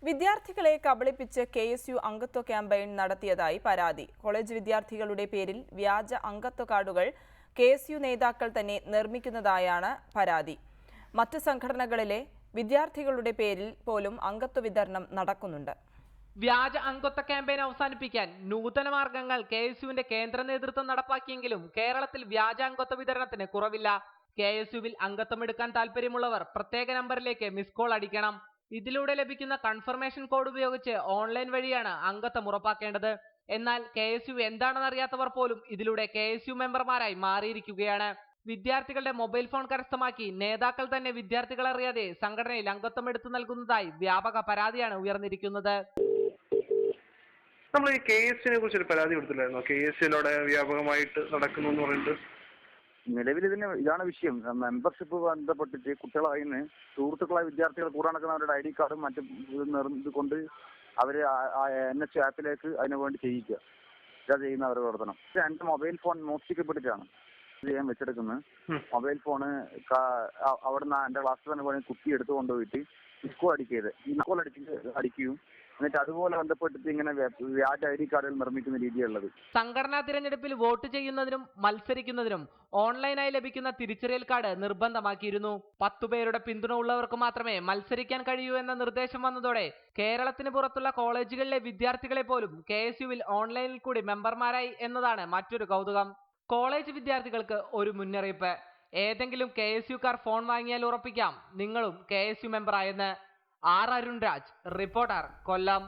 വിദ്യാർത്ഥികളെ കബളിപ്പിച്ച് KSU അംഗത്വ ക്യാമ്പയിൻ നടത്തിയതായി പരാതി. കോളേജ് വിദ്യാർത്ഥികളുടെ പേരിൽ വ്യാജ അംഗത്വ കാർഡുകൾ KSU നേതാക്കൾ തന്നെ നിർമ്മിക്കുന്നതായാണ് പരാതി. മറ്റ് സംഘടനകളിലെ വിദ്യാർത്ഥികളുടെ പേരിൽ പോലും അംഗത്വ വിതരണം നടക്കുന്നുണ്ട്. വ്യാജ അംഗത്വ ക്യാമ്പയിൻ അവസാനിപ്പിക്കാൻ നൂതന മാർഗങ്ങൾ KSUവിന്റെ കേന്ദ്ര നേതൃത്വം നടപ്പാക്കിയെങ്കിലും കേരളത്തിൽ വ്യാജ അംഗത്വ വിതരണത്തിന് കുറവില്ല. KSUവിൽ അംഗത്വമെടുക്കാൻ താല്പര്യമുള്ളവർ പ്രത്യേക നമ്പറിലേക്ക് മിസ് കോൾ അടിക്കണം. ഇതിലൂടെ ലഭിക്കുന്ന കൺഫർമേഷൻ കോഡ് ഉപയോഗിച്ച് ഓൺലൈൻ വഴിയാണ് അംഗത്വം ഉറപ്പാക്കേണ്ടത്. എന്നാൽ KSU എന്താണെന്നറിയാത്തവർ പോലും ഇതിലൂടെ KSU മെമ്പർമാരായി മാറിയിരിക്കുകയാണ്. വിദ്യാർത്ഥികളുടെ മൊബൈൽ ഫോൺ കരസ്ഥമാക്കി നേതാക്കൾ തന്നെ വിദ്യാർത്ഥികൾ അറിയാതെ സംഘടനയിൽ അംഗത്വം എടുത്തു നൽകുന്നതായി വ്യാപക പരാതിയാണ് ഉയർന്നിരിക്കുന്നത്. നമ്മൾ ഈ KSUവിനെ കുറിച്ച് ഒരു പരാതി കൊടുത്തില്ലായിരുന്നോ? KSUവിലൂടെ വ്യാപകമായിട്ട് നടക്കുന്നു എന്ന് പറഞ്ഞിട്ട്. നിലവിൽ ഇതാണ് വിഷയം. മെമ്പർഷിപ്പ് ബന്ധപ്പെട്ടിട്ട് കുട്ടികളായി സുഹൃത്തുക്കളായ വിദ്യാർത്ഥികൾ കൂടെ നടക്കുന്നവരുടെ ID കാർഡും മറ്റും കൊണ്ട് അവർ NH ആപ്പിലേക്ക് അതിനു വേണ്ടി ചെയ്യിക്കുക. ഇതാ ചെയ്യുന്ന അവരുടെ പ്രവർത്തനം. എൻ്റെ മൊബൈൽ ഫോൺ മോഷ്ടിക്കപ്പെട്ടിട്ടാണ് ചെയ്യാൻ വെച്ചെടുക്കുന്നത്. മൊബൈൽ ഫോണ് അവിടുന്ന് എൻ്റെ ക്ലാസ്സിൽ തന്നെ പോയി കുത്തി എടുത്തു കൊണ്ടുപോയിട്ട് ഇസ്കോ അടിക്കുകയും എന്നിട്ട് അതുപോലെ ബന്ധപ്പെട്ടിട്ട് ഇങ്ങനെ വ്യാജ ID കാർഡുകൾ നിർമ്മിക്കുന്ന രീതിയുള്ളത്. സംഘടനാ തിരഞ്ഞെടുപ്പിൽ വോട്ട് ചെയ്യുന്നതിനും മത്സരിക്കുന്നതിനും ഓൺലൈനായി ലഭിക്കുന്ന തിരിച്ചറിയൽ കാർഡ് നിർബന്ധമാക്കിയിരുന്നു. 10 പേരുടെ പിന്തുണ ഉള്ളവർക്ക് മാത്രമേ മത്സരിക്കാൻ കഴിയൂ എന്ന നിർദ്ദേശം വന്നതോടെ കേരളത്തിന് പുറത്തുള്ള കോളേജുകളിലെ വിദ്യാർത്ഥികളെ പോലും KSUവിൽ ഓൺലൈനിൽ കൂടി മെമ്പർമാരായി എന്നതാണ് മറ്റൊരു കൗതുകം. കോളേജ് വിദ്യാർത്ഥികൾക്ക് ഒരു മുന്നറിയിപ്പ്: ഏതെങ്കിലും KSUക്കാർ ഫോൺ വാങ്ങിയാൽ ഉറപ്പിക്കാം നിങ്ങളും KSU മെമ്പറായെന്ന്. അരുൺ രാജ്, റിപ്പോർട്ടർ, കൊല്ലം.